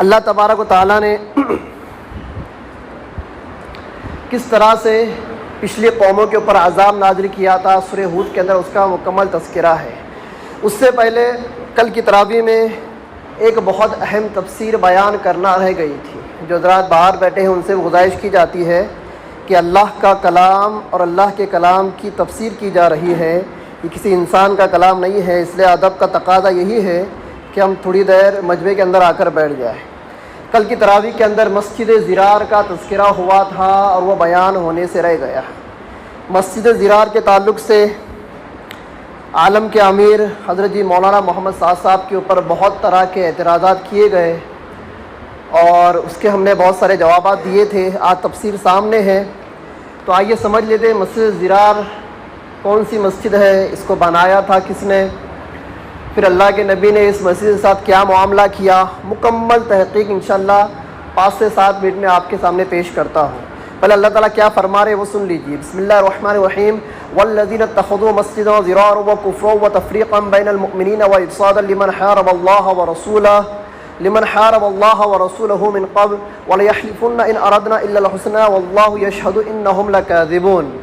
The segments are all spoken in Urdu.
اللہ تبارک و تعالیٰ نے کس طرح سے پچھلی قوموں کے اوپر عذاب نازل کیا تھا سورہ ہود کے اندر اس کا مکمل تذکرہ ہے۔ اس سے پہلے کل کی تراویح میں ایک بہت اہم تفسیر بیان کرنا رہ گئی تھی۔ جو حضرات باہر بیٹھے ہیں ان سے گزارش کی جاتی ہے کہ اللہ کا کلام اور اللہ کے کلام کی تفسیر کی جا رہی ہے، یہ کسی انسان کا کلام نہیں ہے، اس لیے ادب کا تقاضا یہی ہے کہ ہم تھوڑی دیر مجمع کے اندر آ کر بیٹھ جائیں۔ کل کی تراویح کے اندر مسجد زرار کا تذکرہ ہوا تھا اور وہ بیان ہونے سے رہ گیا۔ مسجد زرار کے تعلق سے عالم کے امیر حضرت جی مولانا محمد سعد صاحب کے اوپر بہت طرح کے اعتراضات کیے گئے اور اس کے ہم نے بہت سارے جوابات دیے تھے۔ آج تفسیر سامنے ہے تو آئیے سمجھ لیتے ہیں مسجد زرار کون سی مسجد ہے، اس کو بنایا تھا کس نے، پھر اللہ کے نبی نے اس مسجد کے ساتھ کیا معاملہ کیا۔ مکمل تحقیق انشاءاللہ 5 سے 7 منٹ میں آپ کے سامنے پیش کرتا ہوں۔ پہلے اللہ تعالیٰ کیا فرما رہے وہ سن لیجیے۔ بسم اللہ الرحمن الرحیم والذین اتخذوا مسجدا ضرارا وکفرا وتفریقا بین المؤمنین وارصادا لمن حارب اللہ ورسولہ من قبل ولیحلفن ان اردنا الا الحسنى واللہ یشہد انہم لکاذبون۔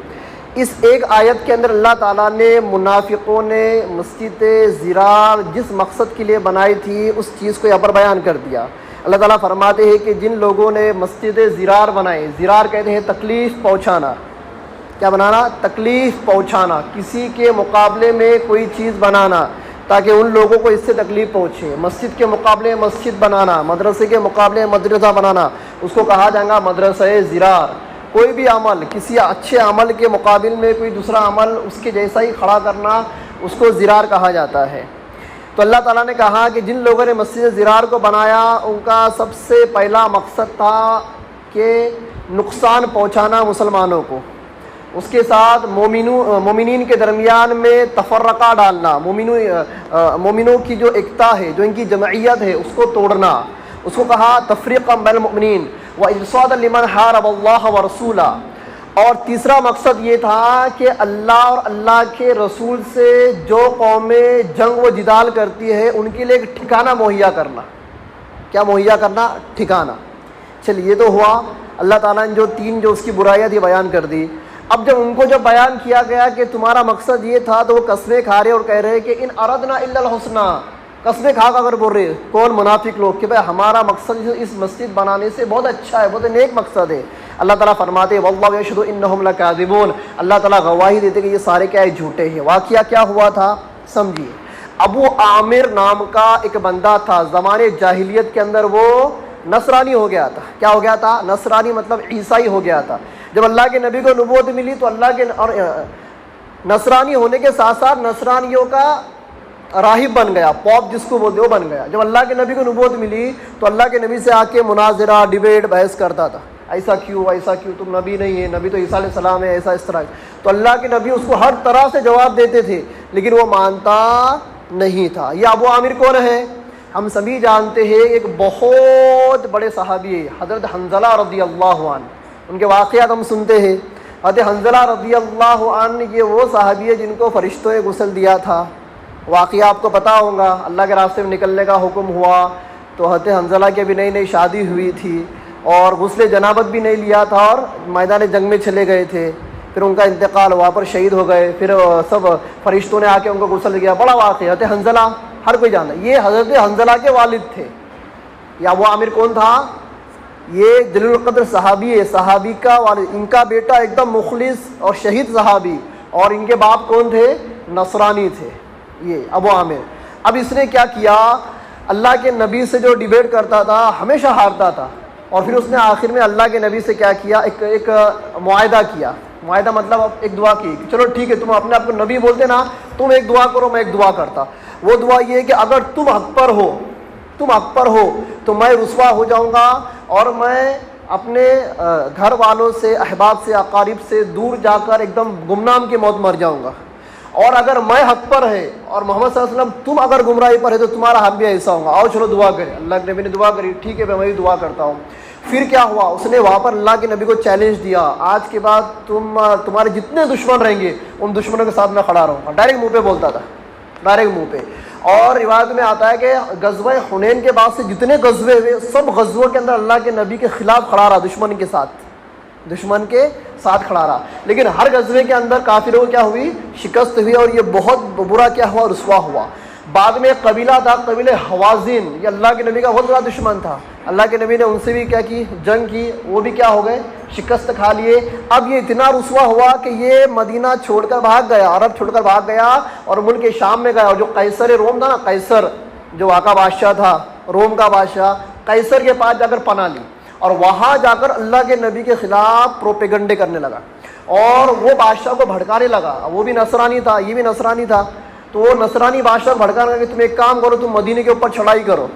اس ایک آیت کے اندر اللہ تعالیٰ نے منافقوں نے مسجد زرار جس مقصد کے لیے بنائی تھی اس چیز کو یہاں پر بیان کر دیا۔ اللہ تعالیٰ فرماتے ہیں کہ جن لوگوں نے مسجد زرار بنائی، زرار کہتے ہیں تکلیف پہنچانا، کیا بنانا؟ تکلیف پہنچانا، کسی کے مقابلے میں کوئی چیز بنانا تاکہ ان لوگوں کو اس سے تکلیف پہنچے۔ مسجد کے مقابلے میں مسجد بنانا، مدرسے کے مقابلے میں مدرسہ بنانا، اس کو کہا جائے گا مدرسہ زرار۔ کوئی بھی عمل، کسی اچھے عمل کے مقابل میں کوئی دوسرا عمل اس کے جیسا ہی کھڑا کرنا، اس کو زرار کہا جاتا ہے۔ تو اللہ تعالیٰ نے کہا کہ جن لوگوں نے مسجد زرار کو بنایا ان کا سب سے پہلا مقصد تھا کہ نقصان پہنچانا مسلمانوں کو، اس کے ساتھ مومنین کے درمیان میں تفرقہ ڈالنا، مومنوں کی جو ایکتا ہے، جو ان کی جمعیت ہے، اس کو توڑنا، اس کو کہا تفریقا بین المؤمنین وارصادا لمن حارب اللہ ورسولہ۔ اور تیسرا مقصد یہ تھا کہ اللہ اور اللہ کے رسول سے جو قومیں جنگ و جدال کرتی ہے ان کے لیے ایک ٹھکانہ مہیا کرنا۔ کیا مہیا کرنا؟ ٹھکانہ۔ چلیے یہ تو ہوا، اللہ تعالیٰ نے جو اس کی برائیاں تھی بیان کر دی۔ اب جب ان کو جب بیان کیا گیا کہ تمہارا مقصد یہ تھا تو وہ قسمیں کھا رہے اور کہہ رہے کہ ان اردنا الا الحسنى، قسمیں کھا کر بول رہے کون؟ منافق لوگ، کہ بھائی ہمارا مقصد اس مسجد بنانے سے بہت اچھا ہے، بہت نیک مقصد ہے۔ اللہ تعالیٰ فرماتے ہیں واللہ یشہد انہم لکاذبون، اللہ تعالیٰ گواہی دیتے کہ یہ سارے کیا ہے؟ جھوٹے ہیں۔ واقعہ کیا ہوا تھا سمجھیے۔ ابو عامر نام کا ایک بندہ تھا، زمانے جاہلیت کے اندر وہ نصرانی ہو گیا تھا۔ کیا ہو گیا تھا؟ نصرانی مطلب عیسائی ہو گیا تھا۔ جب اللہ کے نبی کو نبوت ملی تو اللہ کے نصرانی ہونے کے ساتھ ساتھ نصرانیوں کا راہب بن گیا، پوپ جس کو بولتے وہ بن گیا۔ جب اللہ کے نبی کو نبوت ملی تو اللہ کے نبی سے آ کے مناظرہ، ڈیبیٹ، بحث کرتا تھا، ایسا کیوں، تم نبی نہیں ہے، نبی تو عیسیٰ علیہ السلام ہے، ایسا اس طرح۔ تو اللہ کے نبی اس کو ہر طرح سے جواب دیتے تھے لیکن وہ مانتا نہیں تھا۔ یہ ابو عامر کون ہے؟ ہم سبھی جانتے ہیں، ایک بہت بڑے صحابی ہے حضرت حنظلہ رضی اللہ عنہ، ان کے واقعات ہم سنتے ہیں۔ حضرت حنظلہ رضی اللہ عنہ یہ وہ صحابی ہے جن کو فرشتوں نے غسل دیا تھا۔ واقعہ آپ کو پتہ ہوگا، اللہ کے راستے میں نکلنے کا حکم ہوا تو حضرت حنظلہ کی بھی نئی شادی ہوئی تھی اور غسل جنابت بھی نہیں لیا تھا اور میدان جنگ میں چلے گئے تھے، پھر ان کا انتقال ہوا، پر شہید ہو گئے، پھر سب فرشتوں نے آ کے ان کو غسل دیا۔ بڑا واقعہ، حضرت حنظلہ ہر کوئی جانا، یہ حضرت حنظلہ کے والد تھے۔ یہ ابو عامر کون تھا؟ یہ جلیل القدر صحابی ہے، صحابی کا والد، ان کا بیٹا ایک دم مخلص اور شہید صحابی، اور ان کے باپ کون تھے؟ نصرانی تھے یہ ابو عامر۔ اب اس نے کیا کیا؟ اللہ کے نبی سے جو ڈیبیٹ کرتا تھا ہمیشہ ہارتا تھا، اور پھر اس نے آخر میں اللہ کے نبی سے کیا کیا؟ ایک معاہدہ کیا۔ معاہدہ مطلب ایک دعا کی کہ چلو ٹھیک ہے، تم اپنے آپ کو نبی بولتے نا، تم ایک دعا کرو، میں ایک دعا کرتا۔ وہ دعا یہ ہے کہ اگر تم حق پر ہو تو میں رسوا ہو جاؤں گا اور میں اپنے گھر والوں سے، احباب سے، اقارب سے دور جا کر ایک دم گمنام کی موت مر جاؤں گا، اور اگر میں حق پر ہے اور محمد صلی اللہ علیہ وسلم تم اگر گمراہی پر ہے تو تمہارا حق بھی ایسا ہوگا۔ آؤ چلو دعا کریں۔ اللہ کے نبی نے دعا کری، ٹھیک ہے میں بھی دعا کرتا ہوں۔ پھر کیا ہوا؟ اس نے وہاں پر اللہ کے نبی کو چیلنج دیا، آج کے بعد تمہارے جتنے دشمن رہیں گے ان دشمنوں کے ساتھ میں کھڑا رہوں گا۔ ڈائریکٹ منہ پہ بولتا تھا، ڈائریکٹ منہ پہ۔ اور روایت میں آتا ہے کہ غزوہ حنین کے بعد سے جتنے غزوے ہوئے سب غزووں کے اندر اللہ کے نبی کے خلاف کھڑا رہا، دشمن کے ساتھ کھڑا رہا، لیکن ہر غزوے کے اندر کافروں کو کیا ہوئی؟ شکست ہوئی، اور یہ بہت برا کیا ہوا؟ رسوا ہوا۔ بعد میں ایک قبیلہ تھا، قبیلہ حوازن، یہ اللہ کے نبی کا بہت بڑا دشمن تھا، اللہ کے نبی نے ان سے بھی کیا کی؟ جنگ کی، وہ بھی کیا ہو گئے؟ شکست کھا لیے۔ اب یہ اتنا رسوا ہوا کہ یہ مدینہ چھوڑ کر بھاگ گیا، عرب چھوڑ کر بھاگ گیا اور ملک شام میں گیا، اور جو قیصر روم تھا نا، قیصر جو وہاں کا بادشاہ تھا، روم کا بادشاہ، قیصر کے پاس جا کر پناہ لی، اور وہاں جا کر اللہ کے نبی کے خلاف پروپیگنڈے کرنے لگا، اور وہ بادشاہ کو بھڑکانے لگا۔ وہ بھی نصرانی تھا، یہ بھی نصرانی تھا، تو وہ نصرانی بادشاہ کو بھڑکانے لگا کہ تم ایک کام کرو، تم مدینے کے اوپر چڑھائی کرو،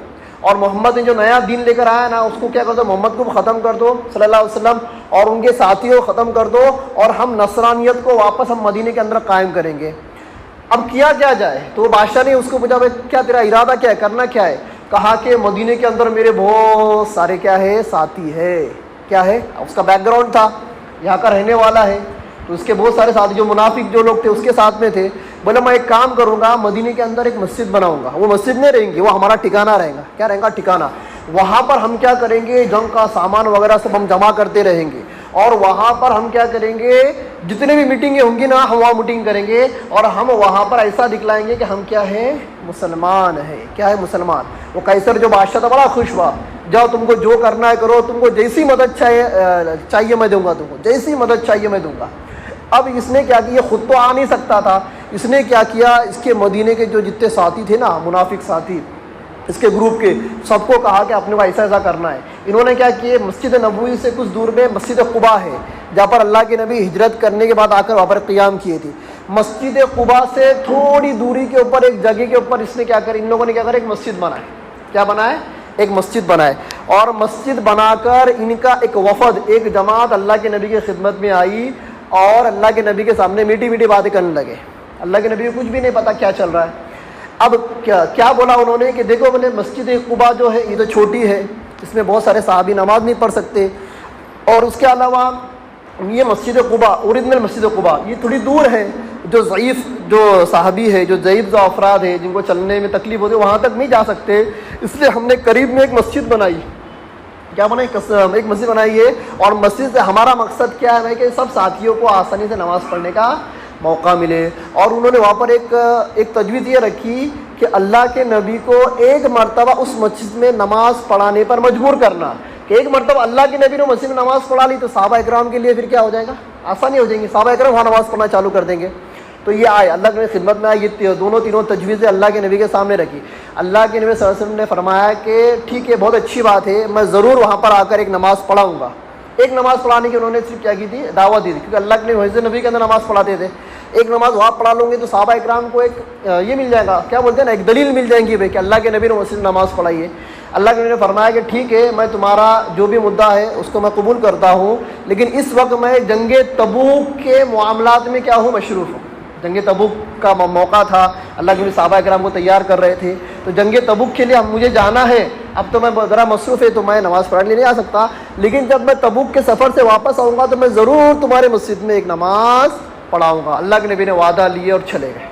اور محمد نے جو نیا دین لے کر آیا نا اس کو کیا کر دو؟ محمد کو ختم کر دو صلی اللہ علیہ وسلم، اور ان کے ساتھیوں کو ختم کر دو، اور ہم نصرانیت کو واپس ہم مدینے کے اندر قائم کریں گے۔ اب کیا جائے؟ تو وہ بادشاہ نے اس کو پوچھا، کیا تیرا ارادہ کیا ہے، کرنا کیا ہے؟ کہا کہ مدینے کے اندر میرے بہت سارے کیا ہے؟ ساتھی ہے۔ کیا ہے؟ اس کا بیک گراؤنڈ تھا، یہاں کا رہنے والا ہے، تو اس کے بہت سارے ساتھی جو منافق جو لوگ تھے اس کے ساتھ میں تھے۔ بولے میں ایک کام کروں گا، مدینے کے اندر ایک مسجد بناؤں گا، وہ مسجد نہیں رہیں گی، وہ ہمارا ٹھکانہ رہے گا۔ کیا رہے گا؟ ٹھکانہ۔ وہاں پر ہم کیا کریں گے؟ جنگ کا سامان وغیرہ سب ہم جمع کرتے رہیں گے، اور وہاں پر ہم کیا کریں گے؟ جتنے بھی میٹنگیں ہوں گی نا ہم وہاں میٹنگ کریں گے، اور ہم وہاں پر ایسا دکھلائیں گے کہ ہم کیا ہیں؟ مسلمان ہیں۔ کیا ہے؟ مسلمان۔ وہ قیصر جو بادشاہ تھا بڑا خوش ہوا، جاؤ تم کو جو کرنا ہے کرو، تم کو جیسی مدد چاہیے میں دوں گا، تم کو جیسی مدد چاہیے میں دوں گا۔ اب اس نے کیا کیا؟ یہ خود تو آ نہیں سکتا تھا، اس نے کیا کیا؟ اس کے مدینے کے جو جتنے ساتھی تھے نا، منافق ساتھی اس کے گروپ کے، سب کو کہا کہ اپنے کو ایسا کرنا ہے۔ انہوں نے کیا کیا؟ مسجد نبوی سے کچھ دور میں مسجد قباء ہے، جہاں پر اللہ کے نبی ہجرت کرنے کے بعد آ کر وہاں پر قیام کیے تھے۔ مسجد قباء سے تھوڑی دوری کے اوپر ایک جگہ کے اوپر اس نے کیا کر؟ ان لوگوں نے کیا کر؟ ایک مسجد بنائے۔ کیا بنائے؟ ایک مسجد بنائے، اور مسجد بنا کر ان کا ایک وفد، ایک جماعت اللہ کے نبی کی خدمت میں آئی، اور اللہ کے نبی کے سامنے میٹھی میٹھی باتیں کرنے لگے۔ اللہ کے نبی کو کچھ بھی نہیں پتا کیا چل رہا ہے۔ اب کیا بولا انہوں نے کہ دیکھو بولے مسجد قباء جو ہے یہ تو چھوٹی ہے، اس میں بہت سارے صحابی نماز نہیں پڑھ سکتے، اور اس کے علاوہ یہ مسجد قباء، اوریجنل مسجد قباء یہ تھوڑی دور ہے، جو ضعیف جو صحابی ہے، جو ضعیف جو افراد ہے، جن کو چلنے میں تکلیف ہوتی ہے، وہاں تک نہیں جا سکتے، اس لیے ہم نے قریب میں ایک مسجد بنائی۔ کیا بنائی؟ ایک مسجد بنائی ہے، اور مسجد سے ہمارا مقصد کیا ہے کہ سب ساتھیوں کو آسانی سے نماز پڑھنے کا موقع ملے۔ اور انہوں نے وہاں پر ایک تجویز یہ رکھی کہ اللہ کے نبی کو ایک مرتبہ اس مسجد میں نماز پڑھانے پر مجبور کرنا، کہ ایک مرتبہ اللہ کے نبی نے مسجد میں نماز پڑھا لی تو صحابہ اکرام کے لیے پھر کیا ہو جائے گا؟ آسانی ہو جائیں گی، صحابہ اکرام وہاں نماز پڑھنا چالو کر دیں گے۔ تو یہ آئے اللہ کے خدمت میں آئے، یہ تینوں تجویزیں اللہ کے نبی کے سامنے رکھی۔ اللہ کے نبی صلی اللہ علیہ وسلم نے فرمایا کہ ٹھیک ہے، بہت اچھی بات ہے، میں ضرور وہاں پر آ کر ایک نماز پڑھاؤں گا۔ ایک نماز پڑھانے کی انہوں نے صرف کیا کی تھی؟ دعوت دی تھی، کیونکہ اللہ کے مسجد نبی کے اندر نماز پڑھاتے تھے۔ ایک نماز وہاں پڑھا لوں گے تو صحابہ اکرام کو ایک یہ مل جائے گا، کیا بولتے ہیں نا، ایک دلیل مل جائیں گی بھائی کہ اللہ کے نبی نے مسجد نماز پڑھائی ہے۔ اللہ کے نبی نے فرمایا کہ ٹھیک ہے، میں تمہارا جو بھی مدعا ہے اس کو میں قبول کرتا ہوں، لیکن اس وقت میں جنگ تبوک کے معاملات میں کیا ہوں؟ مشروف ہوں۔ جنگ تبوک کا موقع تھا، اللہ کے نبی صحابہ اکرام کو تیار کر رہے تھے، تو جنگ تبوک کے لیے مجھے جانا ہے، اب تو میں ذرا مصروف ہے تو میں نماز پڑھنے نہیں آ سکتا، لیکن جب میں تبوک کے سفر سے واپس آؤں گا تو میں ضرور تمہارے مسجد میں ایک نماز پڑھاؤں گا۔ اللہ کے نبی نے وعدہ لیے اور چلے گئے۔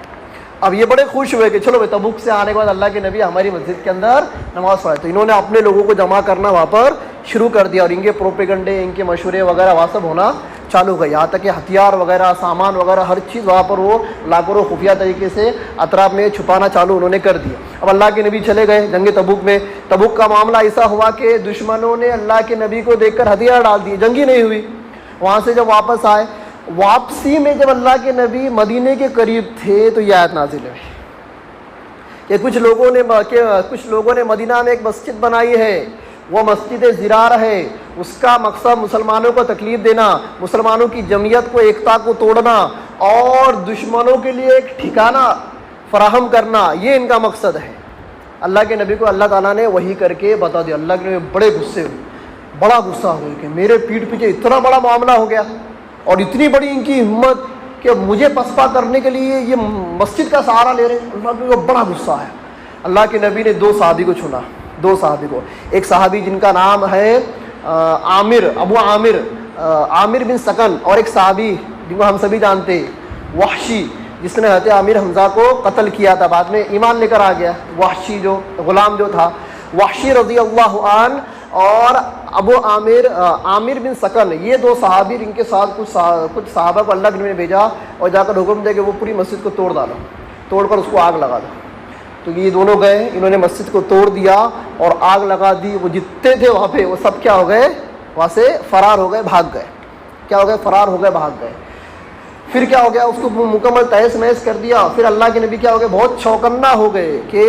اب یہ بڑے خوش ہوئے کہ چلو بھائی تبوک سے آنے کے بعد اللہ کے نبی ہماری مسجد کے اندر نماز پڑھائے، تو انہوں نے اپنے لوگوں کو جمع کرنا وہاں پر شروع کر دیا، اور ان کے پروپیگنڈے، ان کے مشورے وغیرہ وہاں سب ہونا چالو گئے، یہاں تک کہ ہتھیار وغیرہ، سامان وغیرہ، ہر چیز وہاں پر وہ لاکھوں خفیہ طریقے سے اطراف میں چھپانا چالو انہوں نے کر دیا۔ اب اللہ کے نبی چلے گئے جنگ تبوک میں۔ تبوک کا معاملہ ایسا ہوا کہ دشمنوں نے اللہ کے نبی کو دیکھ کر ہتھیار ڈال دیے، جنگ ہی نہیں ہوئی۔ وہاں سے جب واپس آئے، واپسی میں جب اللہ کے نبی مدینے کے قریب تھے تو یہ آیت نازل ہوئی کہ کچھ لوگوں نے مدینہ میں ایک مسجد بنائی ہے، وہ مسجد زرار ہے، اس کا مقصد مسلمانوں کو تکلیف دینا، مسلمانوں کی جمعیت کو، ایکتا کو توڑنا، اور دشمنوں کے لیے ایک ٹھکانہ فراہم کرنا، یہ ان کا مقصد ہے۔ اللہ کے نبی کو اللہ تعالیٰ نے وحی کر کے بتا دیا۔ اللہ کے نبی بڑے غصے ہوئے، بڑا غصہ ہوئے کہ میرے پیٹھ پیچھے اتنا بڑا معاملہ ہو گیا، اور اتنی بڑی ان کی ہمت کہ مجھے پسپا کرنے کے لیے یہ مسجد کا سہارا لے رہے ہیں۔ اللہ کے نبی بڑا غصہ ہے۔ اللہ کے نبی نے دو صحابی کو چنا، ایک صحابی جن کا نام ہے ابو عامر بن سکن، اور ایک صحابی جن کو ہم سبھی جانتے ہیں وحشی۔ جس نے حضرت عامر حمزہ کو قتل کیا تھا، بعد میں ایمان لے کر آ گیا، وحشی جو غلام جو تھا، وحشی رضی اللہ عنہ اور ابو عامر بن سکن، یہ دو صحابی، ان کے ساتھ کچھ صحابہ کو اللہ کے نبی نے بھیجا اور جا کر حکم دے کہ وہ پوری مسجد کو توڑ ڈالو، توڑ کر اس کو آگ لگا دو۔ تو یہ دونوں گئے، انہوں نے مسجد کو توڑ دیا اور آگ لگا دی۔ وہ جتنے تھے وہاں پہ وہ سب کیا ہو گئے، وہاں سے فرار ہو گئے، بھاگ گئے۔ کیا ہو گئے؟ فرار ہو گئے، بھاگ گئے۔ پھر کیا ہو گیا، اس کو مکمل تہس نہس کر دیا۔ پھر اللہ کے نبی کیا ہو گئے، بہت چوکنا ہو گئے کہ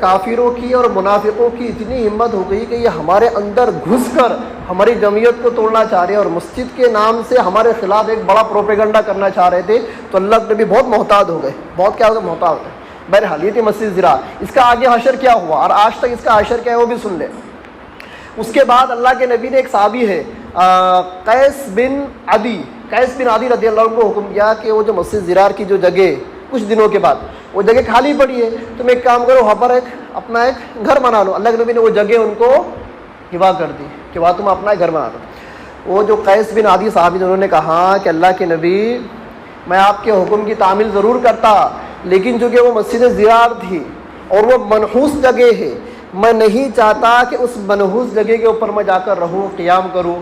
کافروں کی اور منافقوں کی اتنی ہمت ہو گئی کہ یہ ہمارے اندر گھس کر ہماری جمعیت کو توڑنا چاہ رہے ہیں اور مسجد کے نام سے ہمارے خلاف ایک بڑا پروپیگنڈا کرنا چاہ رہے تھے۔ تو اللہ کے نبی بہت محتاط ہو گئے، بہت کیا ہو گئے، محتاط ہو گئے۔ بہرحال یہ تھی مسجد ضرار۔ اس کا آگے حشر کیا ہوا اور آج تک اس کا حشر کیا ہے وہ بھی سن لیں۔ اس کے بعد اللہ کے نبی نے ایک صحابی ہے قیس بن عدی رضی اللہ عنہ کو حکم دیا کہ وہ جو مسجد ضرار کی جو جگہ کچھ دنوں کے بعد وہ جگہ خالی پڑی ہے، تم ایک کام کرو، وہاں پر اپنا ایک گھر بنا لو۔ اللہ کے نبی نے وہ جگہ ان کو ہبا کر دی کہ وہاں تم اپنا ایک گھر بنا لو۔ وہ جو قیس بن عدی صحابی انہوں نے کہا کہ اللہ کے نبی، میں آپ کے حکم کی تعمیل ضرور کرتا، لیکن چونکہ وہ مسجد ضرار تھی اور وہ منحوس جگہ ہے، میں نہیں چاہتا کہ اس منحوس جگہ کے اوپر میں جا کر رہوں، قیام کروں،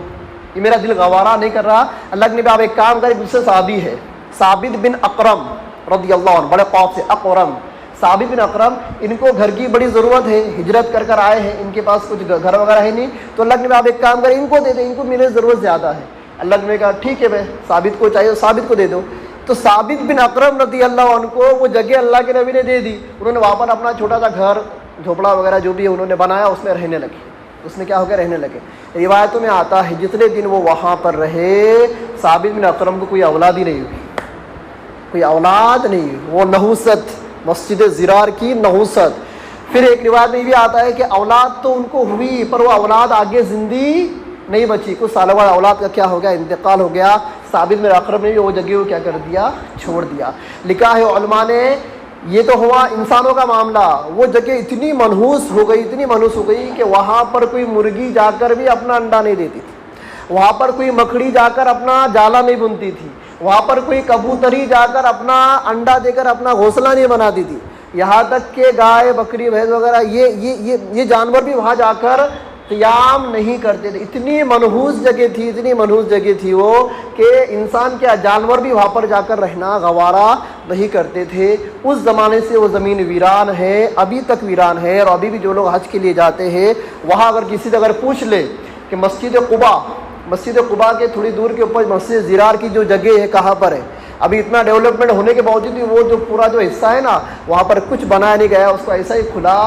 یہ میرا دل گوارا نہیں کر رہا۔ اللہ کے نبی آپ ایک کام کریں، دوسرے صحابی ہے ثابت بن اقرم رضی اللہ عنہ، بڑے خوف سے اقرم، ثابت بن اقرم، ان کو گھر کی بڑی ضرورت ہے، ہجرت کر کر آئے ہیں، ان کے پاس کچھ گھر وغیرہ ہے نہیں، تو اللہ کے نبی آپ ایک کام کریں، ان کو دے دیں، ان کو میرے ضرورت زیادہ ہے۔ اللہ کے نبی کہا ٹھیک ہے، میں ثابت کو چاہیے، ثابت کو دے دو۔ تو ثابت بن اقرم رضی اللہ عنہ کو وہ جگہ اللہ کے نبی نے دے دی، انہوں نے وہاں پر اپنا چھوٹا سا گھر، جھوپڑا وغیرہ جو بھی ہے انہوں نے بنایا، اس میں رہنے لگے، اس میں کیا ہو گیا، رہنے لگے۔ روایتوں میں آتا ہے جتنے دن وہ وہاں پر رہے، ثابت بن اقرم کو کوئی اولاد ہی نہیں ہوئی، کوئی اولاد نہیں ہوئی، وہ نحوست، مسجد ضرار کی نحوست۔ پھر ایک روایت میں یہ بھی آتا ہے کہ اولاد تو ان کو ہوئی پر وہ اولاد آگے زندگی نہیں بچی، کچھ سالوں بعد اولاد کا کیا ہو گیا، انتقال ہو گیا۔ ثابت بن اقرم نے بھی وہ جگہ کو کیا کر دیا، چھوڑ دیا۔ لکھا ہے علماء نے، یہ تو ہوا انسانوں کا معاملہ، وہ جگہ اتنی منحوس ہو گئی کہ وہاں پر کوئی مرغی جا کر بھی اپنا انڈا نہیں دیتی تھی، وہاں پر کوئی مکڑی جا کر اپنا جالا نہیں بنتی تھی، وہاں پر کوئی کبوتری جا کر اپنا انڈا دے کر اپنا گھونسلہ نہیں بناتی تھی، یہاں تک کہ گائے بکری بھینس وغیرہ یہ جانور بھی وہاں جا کر قیام نہیں کرتے تھے۔ اتنی منحوس جگہ تھی وہ کہ انسان کیا جانور بھی وہاں پر جا کر رہنا گوارا نہیں کرتے تھے۔ اس زمانے سے وہ زمین ویران ہے، ابھی تک ویران ہے، اور ابھی بھی جو لوگ حج کے لیے جاتے ہیں وہاں اگر کسی سے اگر پوچھ لے کہ مسجد قباء کے تھوڑی دور کے اوپر مسجد ضرار کی جو جگہ ہے کہاں پر ہے، ابھی اتنا ڈیولپمنٹ ہونے کے باوجود بھی وہ جو پورا جو حصہ ہے نا وہاں پر کچھ بنایا نہیں گیا، اس کو ایسا ہی کھلا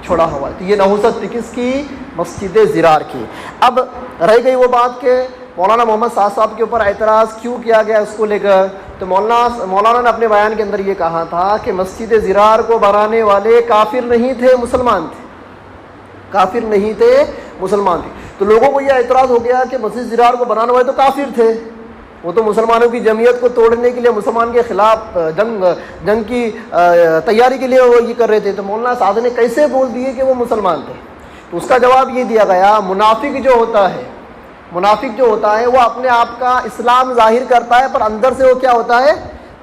چھوڑا ہوا ہے۔ تو یہ نحوست تھی کس کی؟ مسجد ضرار کی۔ اب رہ گئی وہ بات کہ مولانا محمد سعد صاحب کے اوپر اعتراض کیوں کیا گیا اس کو لے کر، تو مولانا نے اپنے بیان کے اندر یہ کہا تھا کہ مسجد ضرار کو بنانے والے کافر نہیں تھے، مسلمان تھے، کافر نہیں تھے، مسلمان تھے۔ تو لوگوں کو یہ اعتراض ہو گیا کہ مسجد ضرار کو بنانے والے تو کافر تھے، وہ تو مسلمانوں کی جمعیت کو توڑنے کے لیے، مسلمان کے خلاف جنگ کی تیاری کے لیے وہ یہ کر رہے تھے، تو مولانا سعد نے کیسے بول دیے کہ وہ مسلمان تھے؟ تو اس کا جواب یہ دیا گیا، منافق جو ہوتا ہے وہ اپنے آپ کا اسلام ظاہر کرتا ہے پر اندر سے وہ کیا ہوتا ہے،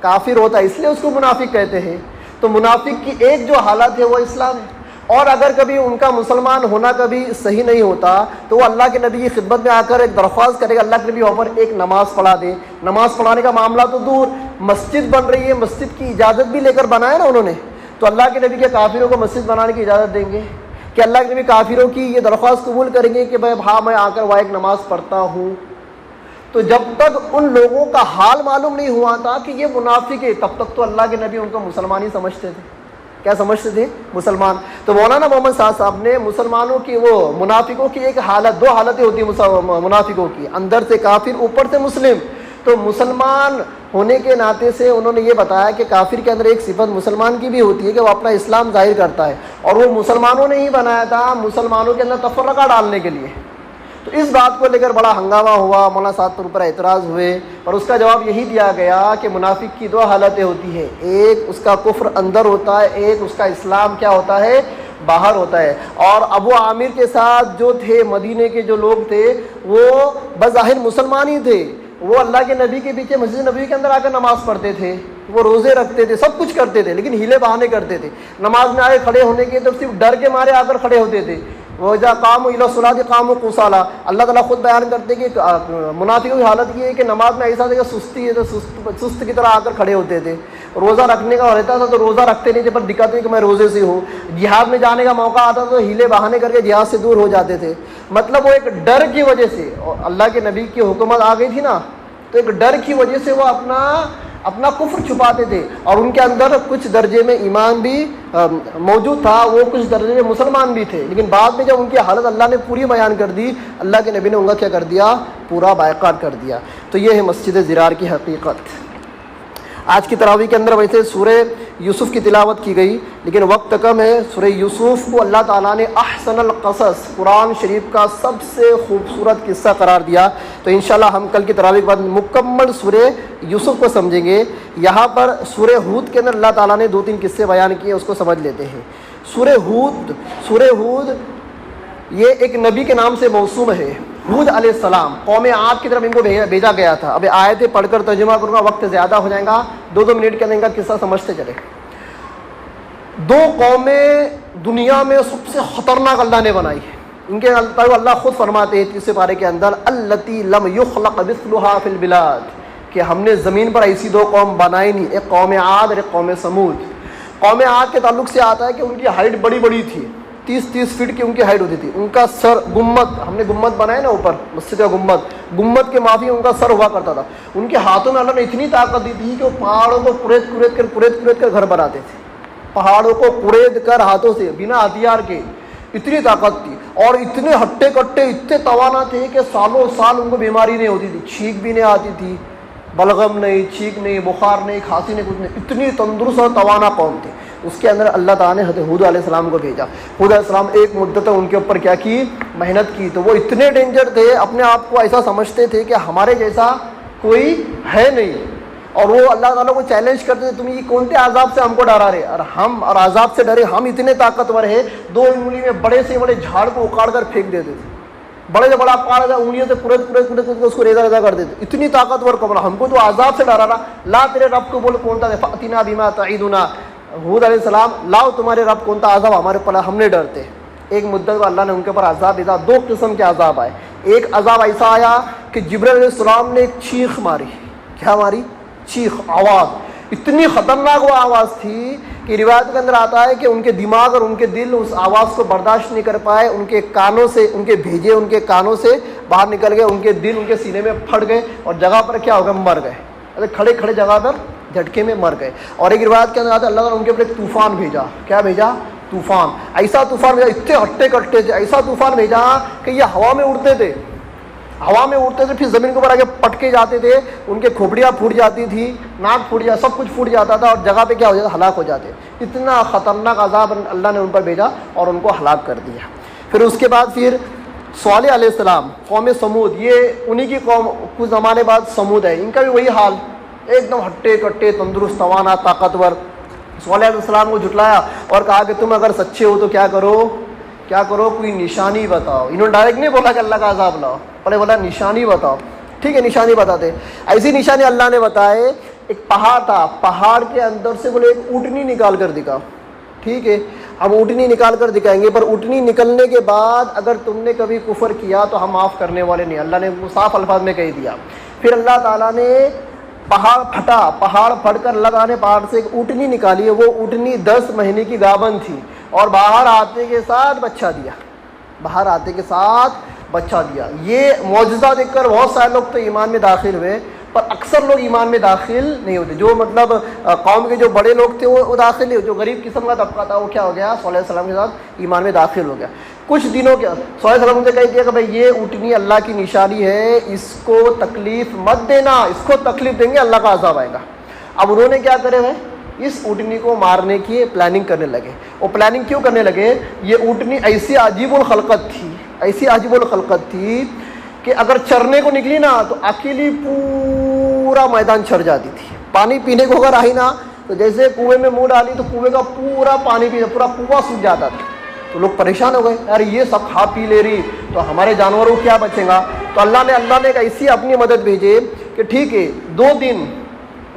کافر ہوتا ہے، اس لیے اس کو منافق کہتے ہیں۔ تو منافق کی ایک جو حالت ہے وہ اسلام ہے، اور اگر کبھی ان کا مسلمان ہونا کبھی صحیح نہیں ہوتا تو وہ اللہ کے نبی کی خدمت میں آ کر ایک درخواست کرے گا، اللہ کے نبی وہاں پر ایک نماز پڑھا دے۔ نماز پڑھانے کا معاملہ تو دور، مسجد بن رہی ہے، مسجد کی اجازت بھی لے کر بنایا نا انہوں نے، تو اللہ کے نبی کے کافروں کو مسجد بنانے کی اجازت دیں گے کہ اللہ کے نبی کافروں کی یہ درخواست قبول کریں گے کہ بھائی ہاں میں آ کر وہاں ایک نماز پڑھتا ہوں؟ تو جب تک ان لوگوں کا حال معلوم نہیں ہوا تھا کہ یہ منافق ہے، تب تک تو اللہ کے نبی ان کو مسلمان ہی سمجھتے تھے۔ کیا سمجھتے تھے؟ مسلمان۔ تو مولانا محمد سعد صاحب نے مسلمانوں کی وہ منافقوں کی ایک حالت، دو حالتیں ہوتی ہیں منافقوں کی، اندر سے کافر، اوپر سے مسلم۔ تو مسلمان ہونے کے ناطے سے انہوں نے یہ بتایا کہ کافر کے اندر ایک صفت مسلمان کی بھی ہوتی ہے کہ وہ اپنا اسلام ظاہر کرتا ہے، اور وہ مسلمانوں نے ہی بنایا تھا مسلمانوں کے اندر تفرقہ ڈالنے کے لیے۔ تو اس بات کو لے کر بڑا ہنگامہ ہوا، مولانا صاحب پر اوپر اعتراض ہوئے، اور اس کا جواب یہی دیا گیا کہ منافق کی دو حالتیں ہوتی ہیں، ایک اس کا کفر اندر ہوتا ہے، ایک اس کا اسلام کیا ہوتا ہے، باہر ہوتا ہے۔ اور ابو عامر کے ساتھ جو تھے مدینے کے جو لوگ تھے وہ بظاہر مسلمان ہی تھے، وہ اللہ کے نبی کے پیچھے مسجد نبوی کے اندر آ کر نماز پڑھتے تھے، وہ روزے رکھتے تھے, سب کچھ کرتے تھے, لیکن ہیلے بہانے کرتے تھے. نماز میں آگے کھڑے ہونے کے تو صرف ڈر کے مارے آ کر کھڑے ہوتے تھے. وَإِذَا قَامُوا إِلَى الصَّلَاةِ قَامُوا كُسَالَىٰ. اللہ تعالیٰ خود بیان کرتے ہیں کہ منافقوں کی حالت یہ ہے کہ نماز میں ایسا تھا کہ سستی ہے تو سست کی طرح آ کر کھڑے ہوتے تھے. روزہ رکھنے کا رہتا تھا تو روزہ رکھتے نہیں تھے, پر دکھاتے کہ میں روزے سے ہوں. جہاد میں جانے کا موقع آتا تو ہیلے بہانے کر کے جہاد سے دور ہو جاتے تھے. مطلب وہ ایک ڈر کی وجہ سے, اور اللہ کے نبی کی حکومت آ گئی تھی نا, تو ایک ڈر کی وجہ سے وہ اپنا کفر چھپاتے تھے. اور ان کے اندر کچھ درجے میں ایمان بھی موجود تھا, وہ کچھ درجے میں مسلمان بھی تھے. لیکن بعد میں جب ان کی حالت اللہ نے پوری بیان کر دی, اللہ کے نبی نے ان کا کیا کر دیا, پورا بائیکاٹ کر دیا. تو یہ ہے مسجد زرار کی حقیقت. آج کی تراویح کے اندر ویسے سورہ یوسف کی تلاوت کی گئی, لیکن وقت کم ہے. سورہ یوسف کو اللہ تعالیٰ نے احسن القصص, قرآن شریف کا سب سے خوبصورت قصہ قرار دیا. تو انشاءاللہ ہم کل کی تراویح کے بعد مکمل سورہ یوسف کو سمجھیں گے. یہاں پر سورہ ہود کے اندر اللہ تعالیٰ نے 2-3 قصے بیان کیے, اس کو سمجھ لیتے ہیں. سورہ ہود یہ ایک نبی کے نام سے موسوم ہے. ہود علیہ السلام قوم عاد کی طرف ان کو بھیجا گیا تھا. اب آیتیں پڑھ کر ترجمہ کروں گا, وقت زیادہ ہو جائے گا, 2 منٹ کے اندر ان کا قصہ سمجھتے چلے. 2 قومیں دنیا میں سب سے خطرناک اللہ نے بنائی ہے. ان کے اللہ خود فرماتے ہیں 30 پارے کے اندر, التی لم یخلق مثلها فی البلاد, کہ ہم نے زمین پر ایسی 2 قوم بنائی نہیں, ایک قوم عاد اور ایک قوم سمود. قوم عاد کے تعلق سے آتا ہے کہ ان کی ہائٹ بڑی بڑی تھی, 30 فٹ کی ان کی ہائٹ ہوتی تھی. ان کا سر گنبد, ہم نے گنبد بنایا نا اوپر مسجد کا گنبد کے مافی ان کا سر ہوا کرتا تھا. ان کے ہاتھوں میں اللہ نے اتنی طاقت دی تھی کہ وہ پہاڑوں کو کریت کر گھر بناتے تھے. پہاڑوں کو کریت کر ہاتھوں سے بنا ہتھیار کے, اتنی طاقت تھی. اور اتنے ہٹے کٹے, اتنے توانا تھے کہ سالوں سال ان کو بیماری نہیں ہوتی تھی, چھینک بھی نہیں آتی تھی, بلغم نہیں, چھینک نہیں, بخار نہیں, کھانسی نہیں, کچھ نہیں. اتنی تندرست اور توانا قوم تھی. اس کے اندر اللہ تعالیٰ نے حضرت ہود علیہ السلام کو بھیجا. ہود علیہ السلام ایک مدت ان کے اوپر کیا کی, محنت کی. تو وہ اتنے ڈینجر تھے, اپنے آپ کو ایسا سمجھتے تھے کہ ہمارے جیسا کوئی ہے نہیں. اور وہ اللہ تعالیٰ کو چیلنج کرتے تھے, تم یہ کون سے عذاب سے ہم کو ڈرا رہے, اور عذاب سے ڈرے, ہم اتنے طاقتور ہیں. 2 انگلی میں بڑے سے بڑے جھاڑ کو اکاڑ کر پھینک دیتے تھے. بڑے سے بڑا پہاڑ انگلیوں سے کریت اس کو ریزا کر دیتے. اتنی طاقتور قوم, ہم کو تو عذاب سے ڈرا رہا. لا تیرے رب کو بول کون تھا, فاتنا بما تعیدنا. ہود علیہ السلام, لاؤ تمہارے رب کون تھا عذاب ہمارے پر, ہم نے ڈرتے. ایک مدت اللہ نے ان کے اوپر عذاب بھیجا. 2 قسم کے عذاب آئے. ایک عذاب ایسا آیا کہ جبرائیل علیہ السلام نے ایک چیخ ماری. کیا ماری؟ چیخ, آواز. اتنی خطرناک وہ آواز تھی کہ روایت کے اندر آتا ہے کہ ان کے دماغ اور ان کے دل اس آواز کو برداشت نہیں کر پائے. ان کے کانوں سے, ان کے بھیجے ان کے کانوں سے باہر نکل گئے. ان کے دل ان کے سینے میں پھٹ گئے اور جگہ پر کیا ہو گئے, مر گئے. کھڑے جگہ پر جھٹکے میں مر گئے. اور ایک روایت کے اندر آتا ہے اللہ تعالیٰ ان کے اوپر ایک طوفان بھیجا. کیا بھیجا؟ طوفان. ایسا طوفان بھیجا, اتنے ہٹے کٹے تھے, ایسا طوفان بھیجا کہ یہ ہوا میں اڑتے تھے, پھر زمین کے اوپر آگے پٹکے جاتے تھے. ان کے کھوپڑیاں پھوٹ جاتی تھی, ناک پھوٹ جاتا, سب کچھ پھوٹ جاتا تھا, اور جگہ پہ کیا ہو جاتا, ہلاک ہو جاتے. اتنا خطرناک عذاب اللہ نے ان پر بھیجا اور ان کو ہلاک کر دیا. پھر اس کے بعد پھر صالح علیہ السلام, قوم سمود, یہ انہی کی قوم. کچھ زمانے بعد سمود ہے, ان کا بھی وہی حال, ایک دم ہٹے کٹے, تندرست, توانا, طاقتور. صالح علیہ السلام کو جھٹلایا اور کہا کہ تم اگر سچے ہو تو کیا کرو, کوئی نشانی بتاؤ. انہوں نے ڈائریکٹ نہیں بولا کہ اللہ کا عذاب لاؤ, پہلے بولا نشانی بتاؤ. ٹھیک ہے, نشانی بتاتے. ایسی نشانی اللہ نے بتائے. ایک پہاڑ تھا, پہاڑ کے اندر سے بولے ایک اونٹنی نکال کر دکھا. ٹھیک ہے, ہم اونٹنی نکال کر دکھائیں گے, پر اونٹنی نکلنے کے بعد اگر تم نے کبھی کفر کیا تو ہم معاف کرنے والے نہیں. اللہ نے صاف الفاظ میں کہہ دیا. پھر اللہ تعالیٰ نے پہاڑ پھٹ کر اللہ تعالیٰ نے پہاڑ سے ایک اونٹنی نکالی ہے. وہ اونٹنی 10 مہینے کی گابن تھی اور باہر آتے کے ساتھ بچہ دیا. یہ معجزہ دیکھ کر بہت سارے لوگ تو ایمان میں داخل ہوئے, پر اکثر لوگ ایمان میں داخل نہیں ہوتے. جو مطلب قوم کے جو بڑے لوگ تھے وہ داخل نہیں ہوتے. جو غریب قسم کا طبقہ تھا وہ کیا ہو گیا, صالح علیہ السلام کے ساتھ ایمان میں داخل ہو گیا. کچھ دنوں کے صالح علیہ السلام سے کہہ دیا کہ بھائی یہ اونٹنی اللہ کی نشانی ہے, اس کو تکلیف مت دینا, اس کو تکلیف دیں گے اللہ کا عذاب آئے گا. اب انہوں نے کیا کرے ہوئے, اس اونٹنی کو مارنے کی پلاننگ کرنے لگے. اور پلاننگ کیوں کرنے لگے, یہ اونٹنی ایسی عجیب الخلقت تھی کہ اگر چرنے کو نکلی نا تو اکیلی پورا میدان چر جاتی تھی. پانی پینے کو اگر آئی نا تو جیسے کنویں میں منہ ڈالی تو کنویں کا پورا پانی پی, پورا کنواں سوکھ جاتا تھا. تو لوگ پریشان ہو گئے, یار یہ سب کھا پی لے رہی تو ہمارے جانوروں کو کیا بچے گا. تو اللہ نے ایک ایسی اپنی مدد بھیجے کہ ٹھیک ہے 2 دن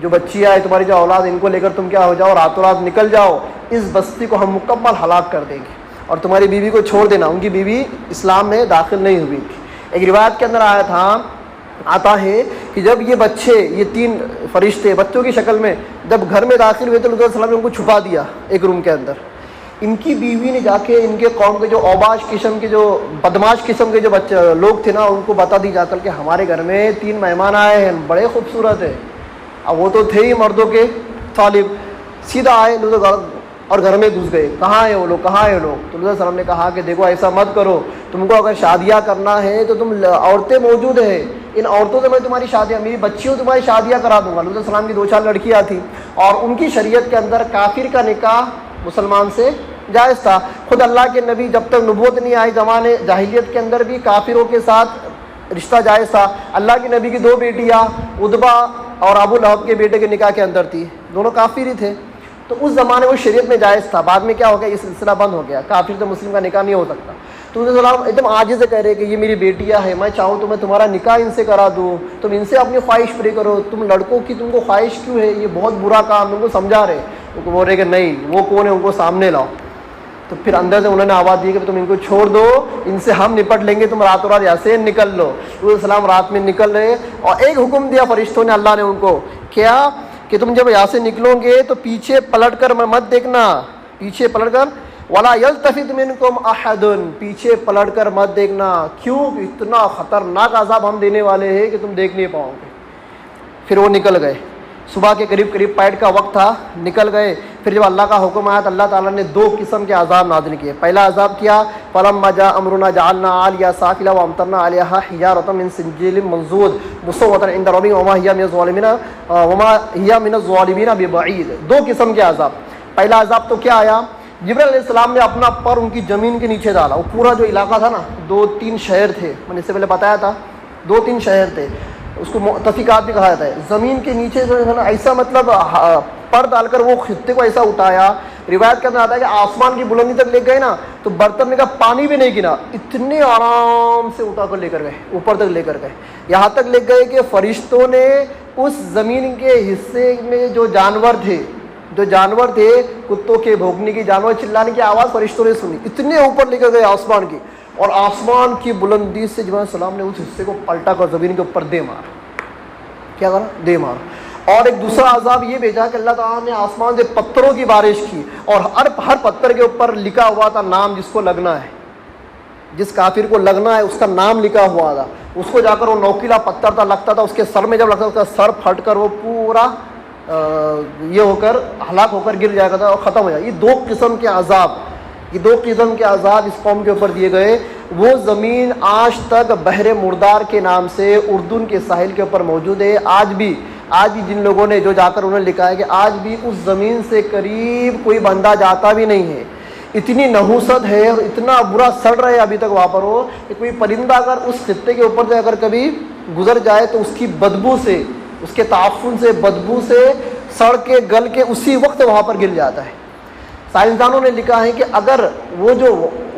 جو بچی آئے تمہاری جو اولاد ان کو لے کر تم کیا ہو جاؤ راتوں رات نکل جاؤ, اس بستی کو ہم مکمل ہلاک کر دیں گے, اور تمہاری بیوی کو چھوڑ دینا. ان کی بیوی اسلام میں داخل نہیں ہوئی تھی. ایک روایت کے اندر آتا ہے کہ جب یہ بچے, یہ 3 فرشتے بچوں کی شکل میں جب گھر میں داخل ہوئے تو نبی صلی اللہ علیہ وسلم نے ان کو چھپا دیا ایک روم کے اندر. ان کی بیوی نے جا کے ان کے قوم کے جو اوباش قسم کے, جو بدماش قسم کے جو بچے لوگ تھے نا, ان کو بتا دی جا کر کہ ہمارے گھر میں 3 مہمان آئے ہیں, بڑے خوبصورت ہیں. اب وہ تو تھے ہی مردوں کے طالب, سیدھا آئے اور گھر میں گھس گئے. کہاں ہیں وہ لوگ, کہاں ہیں لوگ؟ تو نبی صلی اللہ علیہ وسلم نے کہا کہ دیکھو ایسا مت کرو, تم کو اگر شادیاں کرنا ہے تو تم عورتیں موجود ہیں, ان عورتوں سے میں تمہاری شادیاں, میری بچیوں تمہاری شادیاں کرا دوں گا. نبی صلی اللہ علیہ وسلم کی 2-4 لڑکیاں تھیں, اور ان کی شریعت کے اندر کافر کا نکاح مسلمان سے جائز تھا. خود اللہ کے نبی جب تک نبوت نہیں آئی زمانے جاہلیت کے اندر بھی کافروں کے ساتھ رشتہ جائز تھا. اللہ کے نبی کی 2 بیٹیاں عتبہ اور ابو لہب کے بیٹے کے نکاح کے اندر تھی, دونوں کافر ہی تھے. تو اس زمانے وہ شریعت میں جائز تھا. بعد میں کیا ہو گیا, یہ سلسلہ بند ہو گیا, کافر سے مسلم کا نکاح نہیں ہو سکتا. تو انہوں نے ایک دم عاجز سے کہہ رہے کہ یہ میری بیٹیاں ہیں, میں چاہوں تو میں تمہارا نکاح ان سے کرا دوں, تم ان سے اپنی خواہش پوری کرو. تم لڑکوں کی تم کو خواہش کیوں ہے, یہ بہت برا کام. تم کو سمجھا رہے, ان کو بول رہے کہ نہیں وہ کون ہے, ان کو سامنے لاؤ. تو پھر اندر سے انہوں نے آواز دی کہ تم ان کو چھوڑ دو, ان سے ہم نپٹ لیں گے, تم راتوں رات یہاں سے نکل لو. رسول السلام رات میں نکل رہے, اور ایک حکم دیا فرشتوں نے, اللہ نے ان کو, کیا کہ تم جب یہاں سے نکلو گے تو پیچھے پلٹ کر مت دیکھنا, پیچھے پلٹ کر وَلَا يَلْتَفِتْ مِنْكُمْ أَحَدٌ, پیچھے پلٹ کر مت دیکھنا. کیوں؟ اتنا خطرناک عذاب ہم دینے والے ہیں کہ تم دیکھ نہیں پاؤ گے. پھر وہ نکل گئے, صبح کے قریب پیٹ کا وقت تھا, نکل گئے. پھر جب اللہ کا حکم آیا تو اللہ تعالیٰ نے 2 قسم کے عذاب نازل کیے. پہلا عذاب کیا, فَلَمَّا جَاءَ أَمْرُنَا جَعَلْنَا عَالِيَهَا سَافِلَهَا وَأَمْطَرْنَا عَلَيْهَا حِجَارَةً مِّن سِجِّيلٍ مَّنضُودٍ مُّسَوَّمَةً عِندَ رَبِّهِمْ وَمَا هِيَ مِنَ الظَّالِمِينَ بِبَعِيدٍ. 2 قسم کے عذاب. پہلا عذاب تو کیا آیا, جبرائیل علیہ السلام نے اپنا پر ان کی زمین کے نیچے ڈالا. وہ پورا جو علاقہ تھا نا, 2-3 شہر تھے, میں نے اس سے پہلے بتایا تھا 2-3 شہر تھے, اس کو مؤتفقات بھی کہا جاتا ہے. زمین کے نیچے جو ہے نا ایسا مطلب پر ڈال کر وہ خطے کو ایسا اٹھایا. روایت کے اندر آتا ہے کہ آسمان کی بلندی تک لے گئے نا تو برتن میں کا پانی بھی نہیں گنا, اتنے آرام سے اٹھا کر لے کر گئے, اوپر تک لے کر گئے. یہاں تک لے گئے کہ فرشتوں نے اس زمین کے حصے میں جو جانور تھے, کتوں کے بھونکنے کی, جانور چلانے کی آواز فرشتوں نے سنی. اتنے اوپر لے کر گئے آسمان کی, اور آسمان کی بلندی سے جبرائیل علیہ السلام نے اس حصے کو پلٹا کر زمین کے اوپر دے مار. کیا کرا, دے مار. اور ایک دوسرا عذاب یہ بھیجا کہ اللہ تعالیٰ نے آسمان سے پتھروں کی بارش کی, اور ہر پتھر کے اوپر لکھا ہوا تھا نام, جس کو لگنا ہے, جس کافر کو لگنا ہے اس کا نام لکھا ہوا تھا. اس کو جا کر وہ نوکیلا پتھر تھا, لگتا تھا اس کے سر میں, جب لگتا تھا اس کا سر پھٹ کر وہ پورا یہ ہو کر ہلاک ہو کر گر جایا کرتا اور ختم ہو جائے. یہ 2 قسم کے عذاب اس قوم کے اوپر دیے گئے. وہ زمین آج تک بحر مردار کے نام سے اردن کے ساحل کے اوپر موجود ہے. آج بھی جن لوگوں نے جو جا کر انہوں نے لکھا ہے کہ آج بھی اس زمین سے قریب کوئی بندہ جاتا بھی نہیں ہے. اتنی نحوست ہے اور اتنا برا سڑ رہا ہے ابھی تک وہاں پر ہو کہ کوئی پرندہ اگر اس خطے کے اوپر سے اگر کبھی گزر جائے تو اس کی بدبو سے, اس کے تعفن سے, بدبو سے سڑ کے گل کے اسی وقت وہاں پر گر جاتا ہے. سائنسدانوں نے لکھا ہے کہ اگر وہ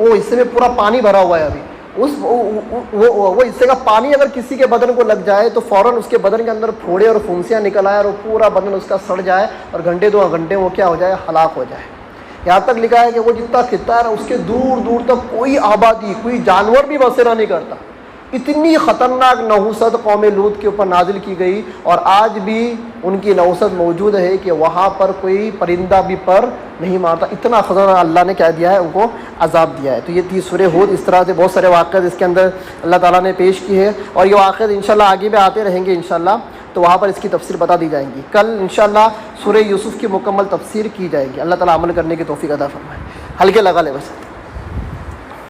حصے میں پورا پانی بھرا ہوا ہے ابھی, وہ حصے کا پانی اگر کسی کے بدن کو لگ جائے تو فوراً اس کے بدن کے اندر پھوڑے اور پھنسیاں نکل آئے, اور وہ پورا بدن اس کا سڑ جائے, اور گھنٹے 2 گھنٹے وہ کیا ہو جائے, ہلاک ہو جائے. یہاں تک لکھا ہے کہ وہ جتنا خطہ ہے اس کے دور دور تک کوئی آبادی, کوئی جانور بھی بسیرا نہیں کرتا. اتنی خطرناک نحوست قوم لوط کے اوپر نازل کی گئی, اور آج بھی ان کی نحوست موجود ہے کہ وہاں پر کوئی پرندہ بھی پر نہیں مارتا. اتنا خطرناک اللہ نے کیا دیا ہے, ان کو عذاب دیا ہے. تو یہ تھی سورہ ہود. اس طرح سے بہت سارے واقعات اس کے اندر اللہ تعالیٰ نے پیش کی ہے, اور یہ واقعات انشاءاللہ آگے بھی آتے رہیں گے انشاءاللہ, تو وہاں پر اس کی تفسیر بتا دی جائیں گی. کل انشاءاللہ سورہ یوسف کی مکمل تفسیر کی جائے گی. اللہ تعالیٰ عمل کرنے کی توفیق عطا فرمائے. ہلکے لگا لے بس.